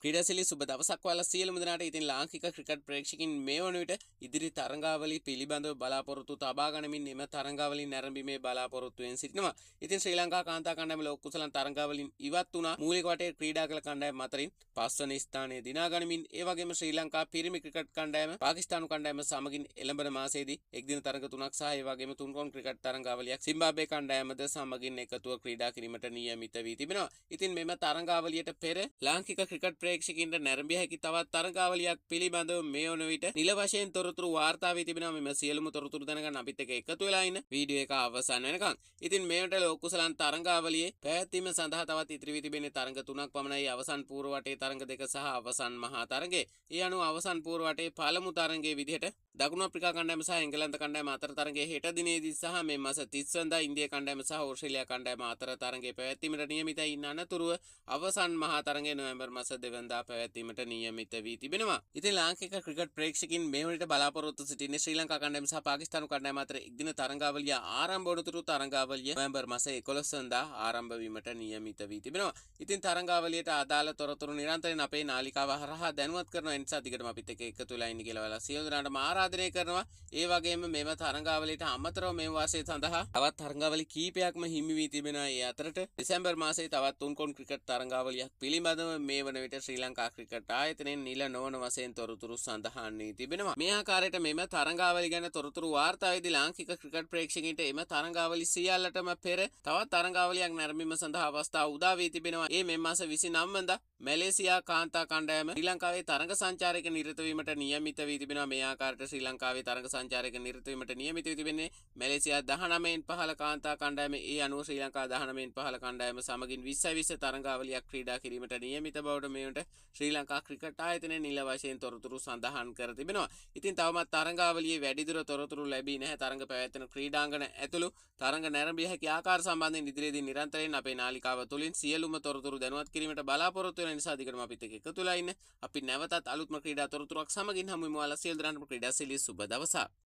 ක්‍රීඩාශීලී සුබ දවසක් ඔයාලා සියලුම දෙනාට. ඉතින් ලාංකික ක්‍රිකට් ප්‍රේක්ෂකින් මේ වන විට ඉදිරි තරඟාවලි පිළිබඳව බලාපොරොත්තු තබා ගනිමින් එම තරඟාවලි නැරඹීමේ බලාපොරොත්තුවෙන් සිටිනවා. ඉතින් ශ්‍රී ලංකා කාන්තා කණ්ඩායම ලෝක කුසලන් තරඟාවලින් ඉවත් වුණා. මූලික වටේ ක්‍රීඩා කළ කණ්ඩායම් අතරින් පස්වන ස්ථානයේ දිනා ගනිමින් ඒ වගේම ශ්‍රී ලංකා පිරිමි ක්‍රිකට් කණ්ඩායම පාකිස්තානු කණ්ඩායම සමගින් එළඹෙන මාසයේදී එක් දින තරඟ 3ක් සහ ඒ වගේම තුන්කොන් ක්‍රිකට් තරඟාවලියක් සිම්බාබ්වේ කණ්ඩායමද සමගින් එකතුව ක්‍රීඩා කිරීමට නියමිත වී තිබෙනවා. ඉතින් මෙම තරඟාවලියට පෙර ලාංකික ක්‍රිකට් ප්‍රේක්ෂකින්ට නැරඹිය හැකි තවත් තරඟාවලියක් පිළිබඳව මේ වන විට නිල වශයෙන් තොරතුරු වාර්තා වී තිබෙනවා. මෙම සියලුම තොරතුරු දැනගන්න අපිත් එක්ක එකතු වෙලා ඉන්න වීඩියෝ එක අවසන් වෙනකන්. ඉතින් මේකට ලෝක කුසලන් තරඟාවලියේ පැවැත්වීම සඳහා තවත් ඉතිරි වී තිබෙන්නේ තරඟ 3ක් පමණයි. අවසන් පූර්ව වටේ තරඟ 2 සහ අවසන් මහා තරඟේ. ඒ අනුව අවසන් පූර්ව වටේ පළමු තරඟයේ විදිහට දකුණු අප්‍රිකා කණ්ඩායම සහ එංගලන්ත කණ්ඩායම අතර තරඟයේ හෙට දිනේදී සහ මේ මාස 30 වෙනිදා ඉන්දියා කණ්ඩායම සහ ඕස්ට්‍රේලියා කණ්ඩායම අතර තරඟයේ පැවැත්වීමට නියමිතයි. ඉන්න අනතුරුව අවසන් මහා තරඟය නොවැම්බර් මාස 2 වෙනිදා පැවැත්වීමට නියමිත වී තිබෙනවා. ඉතින් ලාංකික ක්‍රිකට් ප්‍රේක්ෂකින් මේ වනට බලාපොරොත්තු සිටින්නේ ශ්‍රී ලංකා කණ්ඩායම සහ පාකිස්තානු කණ්ඩායම අතර එක් දින තරඟාවලිය ආරම්භ වනතුරු තරඟාවලිය නොවැම්බර් මාස 11 වෙනිදා ආරම්භ වීමට නියමිත වී තිබෙනවා. ඉතින් තරඟාවලියට අදාළ තොරතුරු නිරන්තරයෙන් අපේ නාලිකාව හරහා දැනුවත් කරනවා. ඒ නිසා දිගටම අපිත් එක්ක එකතු වෙලා ඉන්න කියලා ඔයාලා සියලු දෙනාටම ආරාධනය කරනවා. ඒ වගේම මෙම තරඟාවලියට අමතරව මේ වාසය සඳහා තවත් තරඟාවලි කීපයක්ම හිමි වී තිබෙනවා. ඒ අතරට දෙසැම්බර් මාසයේ තවත් තුන්කොන් ක්‍රිකට් තරඟාවලියක් පිළිබඳව මේ වන විට ශ්‍රී ලංකා ක්‍රිකට් ආයතනයෙන් නිල නොවන වශයෙන් තොරතුරු සඳහන් වී තිබෙනවා. මේ ආකාරයට මෙම තරඟාවලි ගැන තොරතුරු වාර්තාවේදී ලාංකික ක්‍රිකට් ප්‍රේක්ෂකයින්ට එම තරඟාවලි සියල්ලටම පෙර තවත් තරඟාවලියක් නැරඹීම සඳහා අවස්ථාව උදා වී තිබෙනවා. ඒ මේ මාස 29 වෙනිදා මැලේසියා කාන්තා කණ්ඩායම ශ්‍රී ලංකාවේ තරඟ සංචාරයක නිරත වීමට නියමිත වී තිබෙනවා. මේ ආකාරයට ශ්‍රී ලංකාවේ තරඟ සංචාරයක නිරත වීමට නියමිත වී තිබෙන්නේ මැලේසියා 19න් පහළ කාන්තා කණ්ඩායම. ඒ අනුව ශ්‍රී ලංකා 19න් පහළ කණ්ඩායම සමගින් 20 තරඟාවලියක් ක්‍රීඩා කිරීමට නියමිත බවට මේකට ශ්‍රී ලංකා ක්‍රිකට් ආයතනය නිල වශයෙන් තොරතුරු සඳහන් කර තිබෙනවා. ඉතින් තවමත් තරඟාවලියේ වැඩිදුර තොරතුරු ලැබී නැහැ. තරඟ පැවැත්වෙන ක්‍රීඩාංගන ඇතුළු තරඟ නැරඹිය හැකි ආකාර සම්බන්ධයෙන් ඉදිරියේදී නිරන්තරයෙන් අපේ නාලිකාව තුලින් සියලුම තොරතුරු දැනුවත් කිරීමට බලාපොරොත්තු වෙන නිසා දිගටම අපිත් එක්ක එකතු වෙලා ඉන්න. අපි නැවතත් අලුත්ම ක්‍රීඩා තොරතුරක් සමගින් හමු වෙමු. ඔයාලා සියලු දෙනාටම ක්‍රීඩාශීලී සුබ දවසක්.